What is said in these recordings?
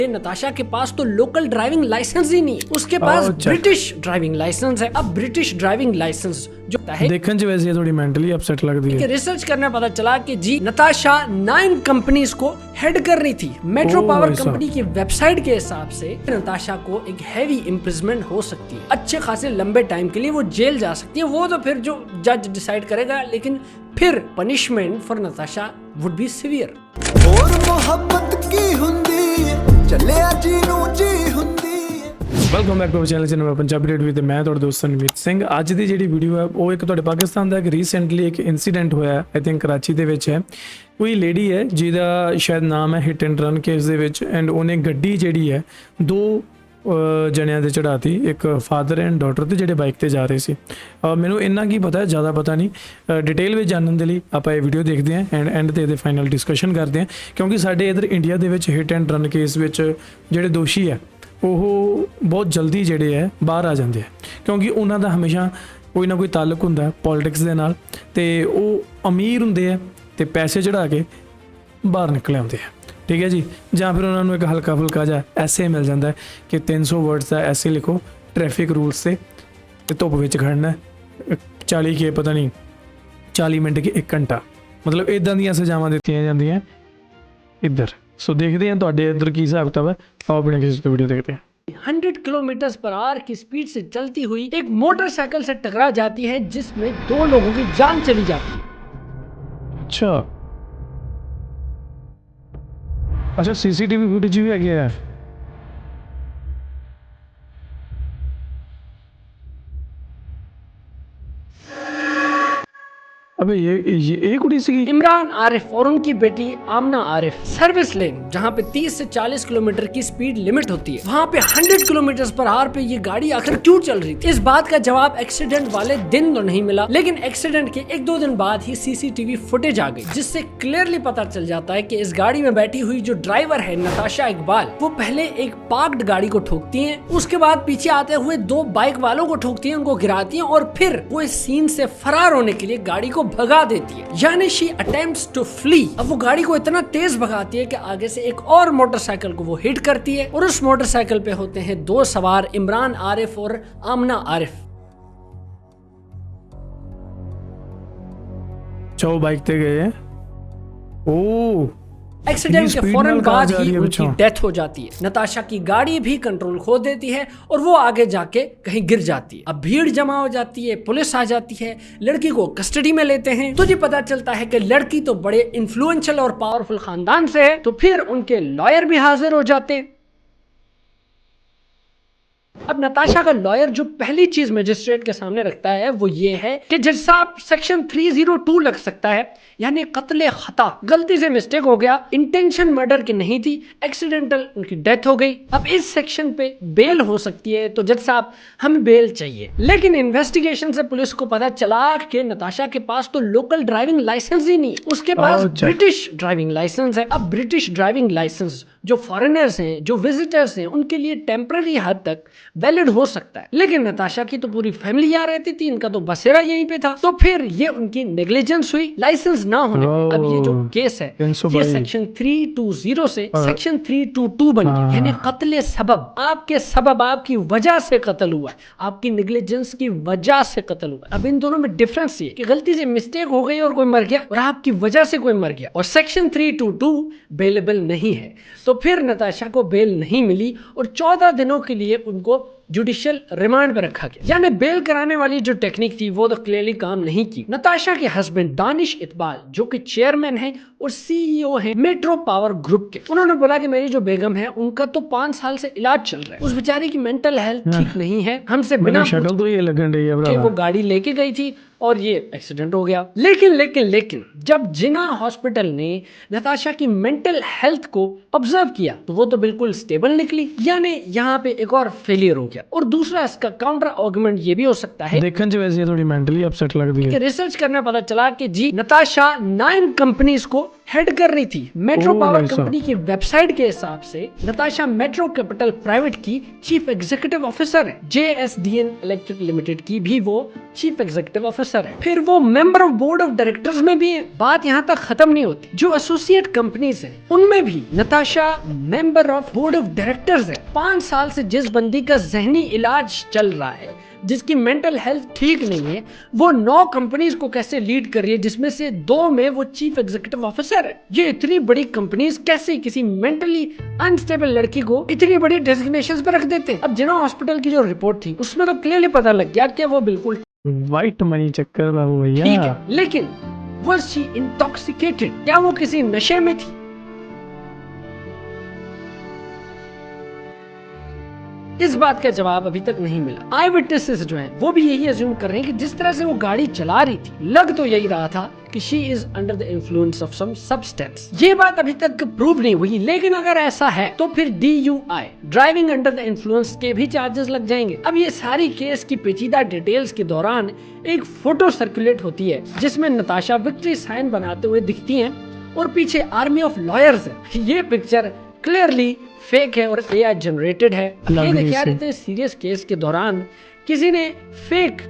नताशा के पास तो local driving licence ही नहीं, उसके पास ब्रिटिश ड्राइविंग लाइसेंस है। अब ब्रिटिश ड्राइविंग लाइसेंस जो है देखने च वैसे थोड़ी मेंटली अपसेट लगती है। रिसर्च करने पता चला कि जी नताशा 9 कंपनीज को हेड कर रही थी। मेट्रो पावर कंपनी की वेबसाइट के हिसाब से नताशा को एक हैवी इम्प्रिजमेंट हो सकती है, अच्छे खासे लंबे टाइम के लिए वो जेल जा सकती है। वो तो फिर जो जज डिसाइड करेगा, लेकिन फिर punishment for Natasha would be severe. और मोहब्बत की हुंदी ਚੱਲਿਆ ਜੀ ਨੂੰ ਜੀ ਹੁੰਦੀ। Welcome back to channel general Punjabi ਰੇਡ ਵਿਦ ਮੈਂ ਤੁਹਾਡਾ ਦੋਸਤ ਨਵੀਤ ਸਿੰਘ। ਅੱਜ ਦੀ ਜਿਹੜੀ ਵੀਡੀਓ ਹੈ ਉਹ ਇੱਕ ਤੁਹਾਡੇ ਪਾਕਿਸਤਾਨ ਦਾ ਇੱਕ ਰੀਸੈਂਟਲੀ ਇੱਕ ਇਨਸੀਡੈਂਟ ਹੋਇਆ ਆਈ ਥਿੰਕ ਕਰਾਚੀ ਦੇ ਵਿੱਚ ਹੈ। ਕੋਈ ਲੇਡੀ ਹੈ ਜਿਹਦਾ ਸ਼ਾਇਦ ਨਾਮ ਹੈ ਹਿੱਟ ਐਂਡ ਰਨ ਕੇਸ ਦੇ ਵਿੱਚ, ਐਂਡ ਉਹਨੇ ਗੱਡੀ ਜਿਹੜੀ ਹੈ ਦੋ ਜਣਿਆਂ ਦੇ ਚੜਾਤੀ, ਇੱਕ ਫਾਦਰ ਐਂਡ ਡਾਟਰ ਤੇ ਜਿਹੜੇ ਬਾਈਕ ਤੇ ਜਾ ਰਹੇ ਸੀ। ਮੈਨੂੰ ਇੰਨਾ ਕੀ ਪਤਾ, ਜ਼ਿਆਦਾ ਪਤਾ ਨਹੀਂ। ਡਿਟੇਲ ਵਿੱਚ ਜਾਣਨ ਦੇ ਲਈ ਆਪਾਂ ਇਹ ਵੀਡੀਓ ਦੇਖਦੇ ਹਾਂ ਐਂਡ ਤੇ ਇਹਦੇ ਫਾਈਨਲ ਡਿਸਕਸ਼ਨ ਕਰਦੇ ਹਾਂ, ਕਿਉਂਕਿ ਸਾਡੇ ਇੱਧਰ ਇੰਡੀਆ ਦੇ ਵਿੱਚ ਹਿੱਟ ਐਂਡ ਰਨ ਕੇਸ ਵਿੱਚ ਜਿਹੜੇ ਦੋਸ਼ੀ ਹੈ ਉਹ ਬਹੁਤ ਜਲਦੀ ਜਿਹੜੇ ਹੈ ਬਾਹਰ ਆ ਜਾਂਦੇ ਆ, ਕਿਉਂਕਿ ਉਹਨਾਂ ਦਾ ਹਮੇਸ਼ਾ ਕੋਈ ਨਾ ਕੋਈ ਤਾਲੁਕ ਹੁੰਦਾ ਪੋਲਿਟਿਕਸ ਦੇ ਨਾਲ, ਤੇ ਉਹ ਅਮੀਰ ਹੁੰਦੇ ਆ ਤੇ ਪੈਸੇ ਚੜਾ ਕੇ ਬਾਹਰ ਨਿਕਲ ਆਉਂਦੇ ਆ। ठीक है जी, ਜਾਂ ਫਿਰ ਉਹਨਾਂ ਨੂੰ ਇੱਕ ਹਲਕਾ ਫੁਲਕਾ ਜਿਹਾ ਐਸੇ ਮਿਲ ਜਾਂਦਾ ਕਿ 300 ਵਰਡਸ ਦਾ ਐਸੇ ਲਿਖੋ ਟ੍ਰੈਫਿਕ ਰੂਲਸ ਤੇ ਧੁੱਪ ਵਿੱਚ ਖੜਨਾ 40 ਕੇ ਪਤਾ ਨਹੀਂ 40 ਮਿੰਟ ਕੇ 1 ਘੰਟਾ, ਮਤਲਬ ਇਦਾਂ ਦੀਆਂ ਸਜ਼ਾਵਾਂ ਦਿੱਤੀਆਂ ਜਾਂਦੀਆਂ ਇੱਧਰ। ਸੋ ਦੇਖਦੇ ਹਾਂ ਤੁਹਾਡੇ ਇੱਧਰ ਕੀ ਹਿਸਾਬ ਕਿਤਾਬ ਹੈ। ਆਓ ਆਪਣੇ ਕਿਸੇ ਵੀਡੀਓ ਦੇਖते हैं। 100 किलोमीटर पर आवर की स्पीड से चलती हुई एक मोटरसाइकिल से टकरा जाती है, जिसमें 2 लोगों की जान चली जाती है। अच्छा अच्छा, सीसीटीवी फुटेज भी है क्या? अबे ये कुड़ी सी इमरान आरिफ और उनकी बेटी आमना आरिफ सर्विस लेन, जहाँ पे 30 से 40 किलोमीटर की स्पीड लिमिट होती है, वहाँ पे 100 किलोमीटर पर आवर पे ये गाड़ी आखिर क्यों चल रही थी? इस बात का जवाब एक्सीडेंट वाले दिन तो नहीं मिला, लेकिन एक्सीडेंट के 1-2 दिन बाद ही सीसीटीवी फुटेज आ गई, जिससे क्लियरली पता चल जाता है कि इस गाड़ी में बैठी हुई जो ड्राइवर है नताशा इकबाल, वो पहले एक पार्क्ड गाड़ी को ठोकती है, उसके बाद पीछे आते हुए 2 बाइक वालों को ठोकती है, उनको गिराती है और फिर वो इस सीन से फरार होने के लिए गाड़ी को भगा देती है, यानी शी अटेम्प्ट्स टू फ्ली। अब वो गाड़ी को इतना तेज भगाती है कि आगे से एक और मोटरसाइकिल को वो हिट करती है, और उस मोटरसाइकिल पे होते हैं 2 सवार इमरान आरिफ और आमना आरिफ। चौ बाइक ते गए हैं। ओ एक्सीडेंट के फौरन बाद ही उनकी डेथ हो जाती है। नताशा की गाड़ी भी कंट्रोल खो देती है और वो आगे जाके कहीं गिर जाती है। अब भीड़ जमा हो जाती है, पुलिस आ जाती है, लड़की को कस्टडी में लेते हैं। तो जी पता चलता है कि लड़की तो बड़े इन्फ्लुएंशियल और पावरफुल खानदान से है, तो फिर उनके लॉयर भी हाजिर हो जाते हैं। अब नताशा का लॉयर जो पहली चीज मजिस्ट्रेट के सामने रखता है वो ये है कि जज साहब सेक्शन 302 लग सकता है, यानी कत्ले खता, गलती से मिस्टेक हो गया, इंटेंशन मर्डर की नहीं थी, एक्सीडेंटल उनकी डेथ हो गई। अब इस सेक्शन पे बेल हो सकती है, तो जज साहब हमें बेल चाहिए। लेकिन इन्वेस्टिगेशन से पुलिस को पता चला कि नताशा के पास तो लोकल ड्राइविंग लाइसेंस ही नहीं, उसके पास ब्रिटिश ड्राइविंग लाइसेंस है। अब ब्रिटिश ड्राइविंग लाइसेंस जो फॉरेनर्स हैं, जो विजिटर्स हैं, उनके लिए टेम्पररी हद तक वैलिड हो सकता है, लेकिन नताशा की तो पूरी फैमिली यहाँ रहती थी, इनका तो बसेरा यहीं पे था, तो फिर ये उनकी नेग्लिजेंस हुई लाइसेंस ना होने। अब ये जो केस है ये सेक्शन 320 से सेक्शन 322 बन गया, यानी कत्ले सबब, आपके सबब, आपकी वजह से कत्ल हुआ है, आपकी नेग्लिजेंस की वजह से कत्ल हुआ है। अब इन दोनों में डिफरेंस ये कि गलती से मिस्टेक हो गई और कोई मर गया, और आपकी वजह से कोई मर गया, और सेक्शन 322 बेलेबल नहीं है। तो फिर नताशा को बेल नहीं मिली और 14 दिनों के लिए उनको जुडिशियल रिमांड पर रखा गया, यानी बेल कराने वाली जो टेक्निक थी वो तो क्लियरली काम नहीं की। नताशा के हस्बैंड दानिश इकबाल, जो कि चेयरमैन है और सीईओ है मेट्रो पावर ग्रुप के, उन्होंने बोला कि मेरी जो बेगम है उनका तो 5 साल से इलाज चल रहा है, उस बेचारी की मेंटल हेल्थ ठीक नहीं है, हमसे बिना शक्ल तो ये लगन रही है वो गाड़ी लेके गई थी और ये एक्सीडेंट हो गया। लेकिन जब जिना हॉस्पिटल ने नताशा की मेंटल हेल्थ को ऑब्जर्व किया तो वो तो बिल्कुल स्टेबल निकली, यानी यहाँ पे एक और फेलियर हो गया। और दूसरा इसका काउंटर आर्गुमेंट ये भी हो सकता है, देखने से वैसे थोड़ी मेंटली अपसेट लगती है, कि रिसर्च करने पता चला कि जी नताशा 9 कंपनीज को हेड कर रही थी। मेट्रो ओह, पावर भाई साहब। कंपनी की वेबसाइट के हिसाब से नताशा मेट्रो कैपिटल प्राइवेट की चीफ एग्जीक्यूटिव ऑफिसर है। JSDN इलेक्ट्रिक लिमिटेड की भी वो चीफ एग्जीक्यूटिव ऑफिसर है। फिर वो member of board of directors में भी है। बात यहाँ तक खत्म नहीं होती, जो एसोसिएट कंपनीज है उनमें भी Natasha member of board of directors है। 5 साल से जिस बंदी का जहनी इलाज चल रहा है, जिसकी मेंटल हेल्थ ठीक नहीं है, वो 9 कंपनीज को कैसे लीड कर रही है, जिसमें से 2 में वो चीफ एग्जीक्यूटिव ऑफिसर है। ये इतनी बड़ी कंपनीज कैसे किसी मेंटली अनस्टेबल लड़की को इतनी बड़ी डेजिग्नेशंस पर रख देते हैं। अब जिना हॉस्पिटल की जो रिपोर्ट थी उसमें तो क्लियरली पता लग गया कि वो बिल्कुल वाइट मनी चक्कर बाबू ठीक भैया। है, लेकिन was she intoxicated? क्या वो किसी नशे में थी? इस बात का जवाब अभी तक नहीं मिला। आई विटनेसेस जो हैं वो भी यही अज्यूम कर रहे हैं कि जिस तरह से वो गाड़ी चला रही थी, लग तो यही रहा था कि she is under the influence of some substance. ये बात अभी तक प्रूव नहीं हुई, लेकिन अगर ऐसा है तो फिर DUI driving under the influence के भी चार्जेस लग जाएंगे। अब ये सारी केस की पेचीदा डिटेल्स के दौरान एक फोटो सर्कुलेट होती है जिसमें नताशा विक्ट्री साइन बनाते हुए दिखती हैं और पीछे आर्मी ऑफ लॉयर्स है। ये पिक्चर क्लियरली फेक है और AI जनरेटेड है। ये देखिए यार, इतने सीरियस केस के दौरान किसी ने फेक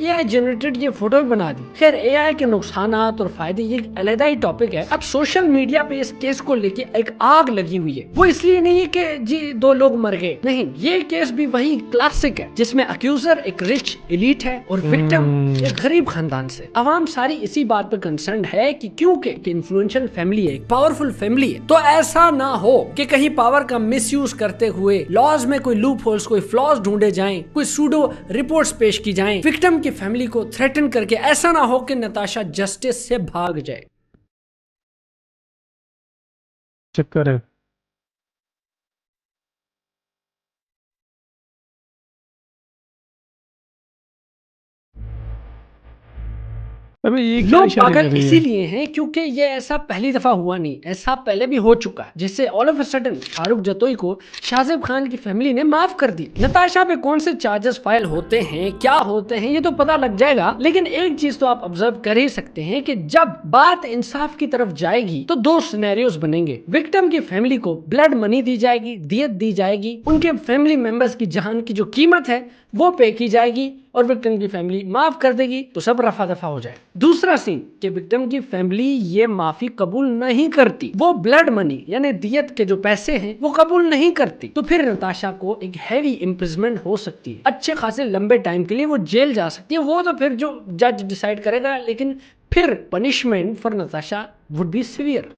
AI जनरेटेड ये फोटो भी बना दी। खैर, AI के नुकसानात और फायदे ये एक अलग ही टॉपिक है। अब सोशल मीडिया पे इस केस को लेके एक आग लगी हुई है। वो इसलिए नहीं है कि जी 2 लोग मर गए, नहीं, ये केस भी वही क्लासिक है जिसमें अक्यूजर एक रिच एलीट है और विक्टिम एक गरीब खानदान से। अवाम सारी इसी बात पे कंसर्न है कि क्योंकि इन्फ्लुएंशियल फैमिली है, पावरफुल फैमिली है, तो ऐसा ना हो कि कहीं पावर का मिसयूज करते हुए लॉज में कोई लूप होल्स, कोई फ्लॉज ढूंढे जाएं, कोई सूडो रिपोर्ट्स पेश की जाएं, विक्टिम फैमिली को थ्रेटन करके। ऐसा ना हो कि नताशा जस्टिस से भाग जाए। चक्कर है। अबे ये क्या लोग इशारे पागल कर रही है? इसीलिए हैं क्योंकि ये ऐसा पहली दफा हुआ नहीं, ऐसा पहले भी हो चुका है, जिससे all of a sudden Farooq Jatoi को शाहजेब खान की फैमिली ने माफ कर दी। नताशा पे कौन से चार्जेस फाइल होते हैं, क्या होते हैं, ये तो पता लग जाएगा, लेकिन एक चीज तो आप ऑब्जर्व कर ही सकते हैं कि जब बात इंसाफ की तरफ जाएगी तो 2 सिनेरियोस बनेंगे। विक्टिम की फैमिली को ब्लड मनी दी जाएगी, दियत दी जाएगी, उनके फैमिली मेंबर्स की जान की जो कीमत है वो पे की जाएगी और विक्टिम की फैमिली माफ कर देगी तो सब रफा दफा हो जाए। दूसरा सीन कि विक्टिम की फैमिली ये माफी कबूल नहीं करती, वो ब्लड मनी यानी दियत के जो पैसे हैं वो कबूल नहीं करती, तो फिर नताशा को एक हैवी इम्प्रिजमेंट हो सकती है, अच्छे खासे लंबे टाइम के लिए वो जेल जा सकती है। वो तो फिर जो जज डिसाइड करेगा, लेकिन फिर punishment for Natasha would be severe.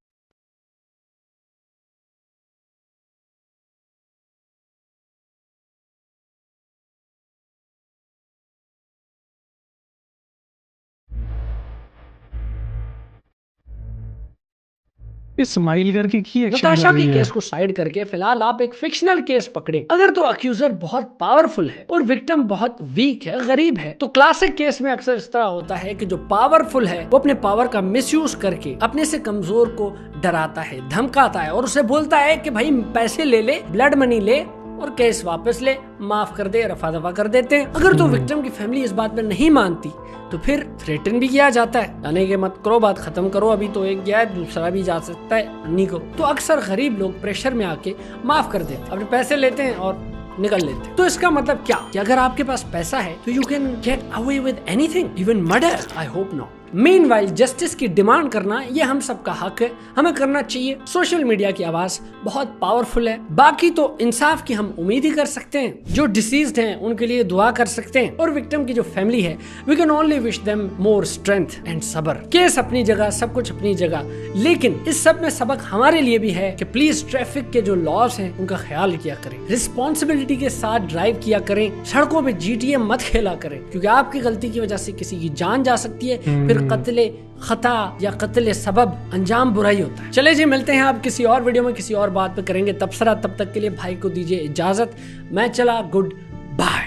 Smile करके की एक्शन नताशा कर रही के है। केस को साइड करके फिलहाल आप एक फिक्शनल केस पकड़े। अगर तो अक्यूजर बहुत पावरफुल है और विक्टिम बहुत वीक है, गरीब है, तो क्लासिक केस में अक्सर इस तरह होता है कि जो पावरफुल है वो अपने पावर का मिसयूज करके अपने से कमजोर को डराता है, धमकाता है और उसे बोलता है कि भाई पैसे ले ले, ब्लड मनी ले और केस वापस ले, माफ कर दे, रफा दफा कर देते हैं। अगर तो विक्टिम की फैमिली इस बात में नहीं मानती तो फिर थ्रेटन भी किया जाता है, यानी कि मत करो, बात खत्म करो, अभी तो एक गया है, दूसरा भी जा सकता है अन्नी को। तो अक्सर गरीब लोग प्रेशर में आके माफ कर देते हैं, अपने पैसे लेते हैं और निकल लेते हैं। तो इसका मतलब क्या कि अगर आपके पास पैसा है तो you can get away with anything, even murder? I hope not. Meanwhile justice की डिमांड करना ये हम सबका हक है, हमें करना चाहिए। सोशल मीडिया की आवाज बहुत पावरफुल है, बाकी तो इंसाफ की हम उम्मीद ही कर सकते हैं। जो डिसीज्ड हैं उनके लिए दुआ कर सकते हैं और विक्टिम की जो फैमिली है we can only wish them more strength and सब्र। केस अपनी जगह, सब कुछ अपनी जगह, लेकिन इस सब में सबक हमारे लिए भी है कि प्लीज ट्रैफिक के जो लॉज हैं उनका ख्याल किया करें, रिस्पॉन्सिबिलिटी के साथ ड्राइव किया करें, सड़कों पे GTA मत खेला करें, क्योंकि आपकी गलती की वजह से किसी की जान जा सकती है, फिर कत्ले खता या कत्ले सबब अंजाम बुराई होता है। चले जी, मिलते हैं आप किसी और वीडियो में, किसी और बात पे करेंगे तबसरा। तब तक के लिए भाई को दीजिए इजाजत, मैं चला, गुड बाय।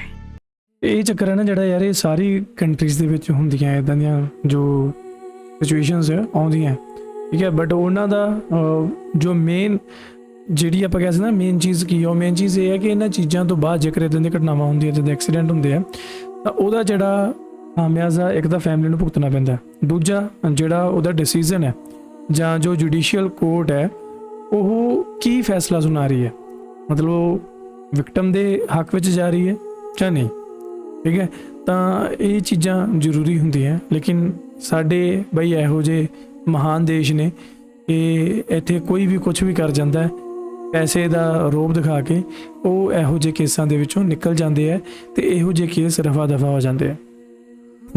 ਇਹ ਚੱਕਰ ਹੈ ਨਾ ਜਿਹੜਾ ਯਾਰ, ਇਹ ਸਾਰੀ ਕੰਟਰੀਜ਼ ਦੇ ਵਿੱਚ ਹੁੰਦੀਆਂ ਇਦਾਂ ਦੀਆਂ ਜੋ ਸਿਚੁਏਸ਼ਨਸ ਹੈ ਆਉਂਦੀਆਂ, ਠੀਕ ਹੈ, ਬਟ ਉਹਨਾਂ ਦਾ ਜੋ ਮੇਨ ਜਿਹੜੀ ਆਪਾਂ ਕਹਿ ਸਕਦੇ ਨਾ ਮੇਨ ਚੀਜ਼ ਕੀ ਆ, ਉਹ ਮੇਨ ਚੀਜ਼ ਇਹ ਹੈ ਕਿ ਇਹਨਾਂ ਚੀਜ਼ਾਂ ਤੋਂ ਬਾਅਦ ਜੇਕਰ ਇਦਾਂ ਦੀਆਂ ਘਟਨਾਵਾਂ ਹੁੰਦੀਆਂ, ਜਦੋਂ ਐਕਸੀਡੈਂਟ ਹੁੰਦੇ ਆ, ਤਾਂ ਉਹਦਾ ਜਿਹੜਾ ਖਾਮਿਆਜ਼ਾ ਇੱਕ ਤਾਂ ਫੈਮਿਲੀ ਨੂੰ ਭੁਗਤਣਾ ਪੈਂਦਾ, ਦੂਜਾ ਜਿਹੜਾ ਉਹਦਾ ਡਿਸੀਜਨ ਹੈ ਜਾਂ ਜੋ ਜੁਡੀਸ਼ੀਅਲ ਕੋਰਟ ਹੈ ਉਹ ਕੀ ਫੈਸਲਾ ਸੁਣਾ ਰਹੀ ਹੈ, ਮਤਲਬ ਉਹ ਵਿਕਟਮ ਦੇ ਹੱਕ ਵਿੱਚ ਜਾ ਰਹੀ ਹੈ ਜਾਂ ਨਹੀਂ। ਠੀਕ ਹੈ, ਤਾਂ ਇਹ ਚੀਜ਼ਾਂ ਜ਼ਰੂਰੀ ਹੁੰਦੀਆਂ। ਲੇਕਿਨ ਸਾਡੇ ਬਈ ਇਹੋ ਜਿਹੇ ਮਹਾਨ ਦੇਸ਼ ਨੇ ਕਿ ਇੱਥੇ ਕੋਈ ਵੀ ਕੁਝ ਵੀ ਕਰ ਜਾਂਦਾ ਹੈ, ਪੈਸੇ ਦਾ ਰੋਬ ਦਿਖਾ ਕੇ ਉਹ ਇਹੋ ਜਿਹੇ ਕੇਸਾਂ ਦੇ ਵਿੱਚੋਂ ਨਿਕਲ ਜਾਂਦੇ ਆ ਤੇ ਇਹੋ ਜਿਹੇ ਕੇਸ ਰਫਾ ਦਫਾ ਹੋ ਜਾਂਦੇ ਆ।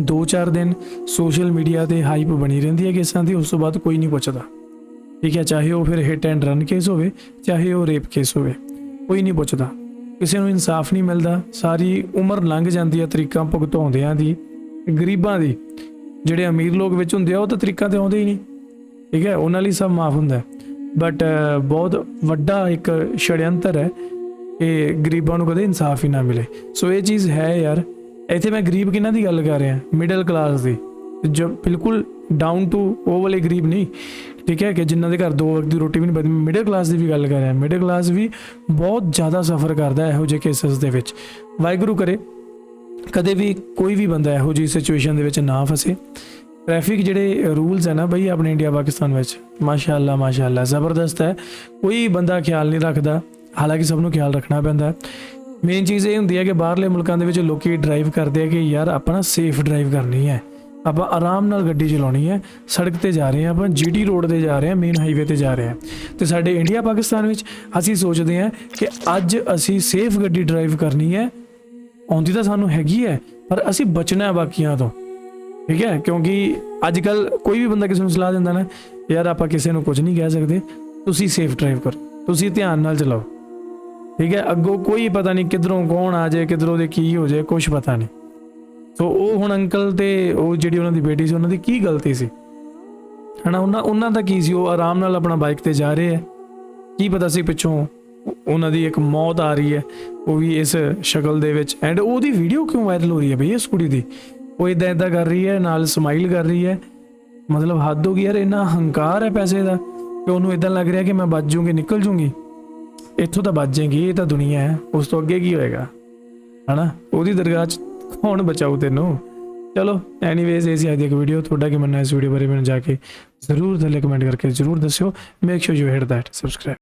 2-4 ਦਿਨ ਸੋਸ਼ਲ ਮੀਡੀਆ ਤੇ ਹਾਈਪ ਬਣੀ ਰਹਿੰਦੀ ਹੈ ਕੇਸਾਂ ਦੀ, ਉਸ ਤੋਂ ਬਾਅਦ ਕੋਈ ਨਹੀਂ ਪੁੱਛਦਾ। ਠੀਕ ਹੈ, ਚਾਹੇ ਉਹ ਫਿਰ ਹਿੱਟ ਐਂਡ ਰਨ ਕੇਸ ਹੋਵੇ, ਚਾਹੇ ਉਹ ਰੇਪ ਕੇਸ ਹੋਵੇ, ਕੋਈ ਨਹੀਂ ਪੁੱਛਦਾ। ਕਿਸੇ ਨੂੰ ਇਨਸਾਫ ਨਹੀਂ ਮਿਲਦਾ, ਸਾਰੀ ਉਮਰ ਲੰਘ ਜਾਂਦੀ ਹੈ ਤਰੀਕਾਂ ਭੁਗਤਾਉਂਦਿਆਂ ਦੀ। ਗਰੀਬਾਂ ਦੀ, ਜਿਹੜੇ ਅਮੀਰ ਲੋਕ ਵਿੱਚ ਹੁੰਦੇ ਆ ਉਹ ਤਾਂ ਤਰੀਕਾਂ ਤੇ ਆਉਂਦੇ ਹੀ ਨਹੀਂ। ਠੀਕ ਹੈ, ਉਹਨਾਂ ਲਈ ਸਭ ਮਾਫ ਹੁੰਦਾ, ਬਟ ਬਹੁਤ ਵੱਡਾ ਇੱਕ ਛੜਯੰਤਰ ਹੈ ਕਿ ਗਰੀਬਾਂ ਨੂੰ ਕਦੇ ਇਨਸਾਫ ਹੀ ਨਾ ਮਿਲੇ। ਸੋ ਇਹ ਚੀਜ਼ ਹੈ ਯਾਰ। ਇੱਥੇ ਮੈਂ ਗਰੀਬ ਕਿਹਨਾਂ ਦੀ ਗੱਲ ਕਰ ਰਿਹਾ, ਮਿਡਲ ਕਲਾਸ ਦੀ, ਜੋ ਬਿਲਕੁਲ ਡਾਊਨ ਟੂ ਉਹ ਵਾਲੇ ਗਰੀਬ ਨਹੀਂ। ਠੀਕ ਹੈ, ਕਿ ਜਿਨ੍ਹਾਂ ਦੇ ਘਰ 2 ਵਕਤ ਦੀ ਰੋਟੀ ਵੀ ਨਹੀਂ ਬਣਦੀ। ਮਿਡਲ ਕਲਾਸ ਦੀ ਵੀ ਗੱਲ ਕਰ ਰਿਹਾ। ਮਿਡਲ ਕਲਾਸ ਵੀ ਬਹੁਤ ਜ਼ਿਆਦਾ ਸਫਰ ਕਰਦਾ ਇਹੋ ਜਿਹੇ ਕੇਸਿਸ ਦੇ ਵਿੱਚ। ਵਾਹਿਗੁਰੂ ਕਰੇ ਕਦੇ ਵੀ ਕੋਈ ਵੀ ਬੰਦਾ ਇਹੋ ਜਿਹੀ ਸਿਚੁਏਸ਼ਨ ਦੇ ਵਿੱਚ ਨਾ ਫਸੇ। ਟ੍ਰੈਫਿਕ ਜਿਹੜੇ ਰੂਲਸ ਹੈ ਨਾ ਬਈ ਆਪਣੇ ਇੰਡੀਆ ਪਾਕਿਸਤਾਨ ਵਿੱਚ, ਮਾਸ਼ਾਅੱਲਾ ਜ਼ਬਰਦਸਤ ਹੈ। ਕੋਈ ਬੰਦਾ ਖਿਆਲ ਨਹੀਂ ਰੱਖਦਾ, ਹਾਲਾਂਕਿ ਸਭ ਨੂੰ ਖਿਆਲ ਰੱਖਣਾ ਪੈਂਦਾ। ਮੇਨ ਚੀਜ਼ ਇਹ ਹੁੰਦੀ ਹੈ ਕਿ ਬਾਹਰਲੇ ਮੁਲਕਾਂ ਦੇ ਵਿੱਚ ਲੋਕੀ ਡਰਾਈਵ ਕਰਦੇ ਆ ਕਿ ਯਾਰ ਆਪਾਂ ਨਾ ਸੇਫ ਡਰਾਈਵ ਕਰਨੀ ਹੈ, ਆਪਾਂ ਆਰਾਮ ਨਾਲ ਗੱਡੀ ਚਲਾਉਣੀ ਹੈ। ਸੜਕ ਤੇ ਜਾ ਰਹੇ ਹਾਂ, ਆਪਾਂ GT ਰੋਡ ਤੇ ਜਾ ਰਹੇ ਹਾਂ, ਮੇਨ ਹਾਈਵੇ ਤੇ ਜਾ ਰਹੇ ਹਾਂ। ਤੇ ਸਾਡੇ ਇੰਡੀਆ ਪਾਕਿਸਤਾਨ ਵਿੱਚ ਅਸੀਂ ਸੋਚਦੇ ਹਾਂ ਕਿ ਅੱਜ ਅਸੀਂ ਸੇਫ ਗੱਡੀ ਡਰਾਈਵ ਕਰਨੀ ਹੈ। ਆਉਂਦੀ ਤਾਂ ਸਾਨੂੰ ਹੈਗੀ ਹੈ, ਪਰ ਅਸੀਂ ਬਚਣਾ ਹੈ ਬਾਕੀਆਂ ਤੋਂ। ਠੀਕ ਹੈ, ਕਿਉਂਕਿ ਅੱਜ ਕੱਲ ਕੋਈ ਵੀ ਬੰਦਾ ਕਿਸੇ ਨੂੰ ਸਲਾਹ ਦਿੰਦਾ ਨਾ, ਯਾਰ ਆਪਾਂ ਕਿਸੇ ਨੂੰ ਕੁਝ ਨਹੀਂ ਕਹਿ ਸਕਦੇ, ਤੁਸੀਂ ਸੇਫ ਡਰਾਈਵ ਕਰੋ, ਤੁਸੀਂ ਧਿਆਨ ਨਾਲ ਚਲਾਓ। ਠੀਕ ਹੈ, ਅੱਗੋਂ ਕੋਈ ਪਤਾ ਨਹੀਂ ਕਿੱਧਰੋਂ ਕੌਣ ਆ ਜਾਏ, ਕਿੱਧਰੋਂ ਦੇ ਕੀ ਹੋ ਜਾਏ, ਕੁਝ ਪਤਾ ਨਹੀਂ। ਸੋ ਉਹ ਹੁਣ ਅੰਕਲ ਤੇ ਉਹ ਜਿਹੜੀ ਉਹਨਾਂ ਦੀ ਬੇਟੀ ਸੀ, ਉਹਨਾਂ ਦੀ ਕੀ ਗਲਤੀ ਸੀ ਹੈ ਨਾ? ਉਹਨਾਂ ਦਾ ਕੀ ਸੀ? ਉਹ ਆਰਾਮ ਨਾਲ ਆਪਣਾ ਬਾਈਕ ਤੇ ਜਾ ਰਹੇ ਹੈ, ਕੀ ਪਤਾ ਸੀ ਪਿੱਛੋਂ ਉਹਨਾਂ ਦੀ ਇੱਕ ਮੌਤ ਆ ਰਹੀ ਹੈ, ਉਹ ਵੀ ਇਸ ਸ਼ਕਲ ਦੇ ਵਿੱਚ। ਐਂਡ ਉਹਦੀ ਵੀਡੀਓ ਕਿਉਂ ਵਾਇਰਲ ਹੋ ਰਹੀ ਹੈ ਬਈ ਇਸ ਕੁੜੀ ਦੀ? ਉਹ ਇੱਦਾਂ ਕਰ ਰਹੀ ਹੈ, ਨਾਲ ਸਮਾਈਲ ਕਰ ਰਹੀ ਹੈ। ਮਤਲਬ ਹੱਦ ਹੋ ਗਈ ਯਾਰ, ਇੰਨਾ ਹੰਕਾਰ ਹੈ ਪੈਸੇ ਦਾ ਕਿ ਉਹਨੂੰ ਇੱਦਾਂ ਲੱਗ ਰਿਹਾ ਕਿ ਮੈਂ ਬਚ ਜੂੰਗੀ, ਨਿਕਲ ਜੂੰਗੀ ਇੱਥੋਂ, ਤਾਂ ਬਚ ਜਾਏਗੀ, ਇਹ ਤਾਂ ਦੁਨੀਆ ਹੈ, ਉਸ ਤੋਂ ਅੱਗੇ ਕੀ ਹੋਏਗਾ ਹੈ ਨਾ? ਉਹਦੀ ਦਰਗਾਹ 'ਚ ਕੌਣ ਬਚਾਊ ਤੈਨੂੰ? ਚਲੋ ਐਨੀਵੇਜ਼, ਇਹ ਸੀ ਅੱਜ ਦੀ ਇੱਕ ਵੀਡੀਓ। ਤੁਹਾਡਾ ਕੀ ਮੰਨਣਾ ਇਸ ਵੀਡੀਓ ਬਾਰੇ ਮੈਨੂੰ ਜਾ ਕੇ ਜ਼ਰੂਰ ਥੱਲੇ ਕਮੈਂਟ ਕਰਕੇ ਜ਼ਰੂਰ ਦੱਸਿਓ। Make sure you hit that subscribe.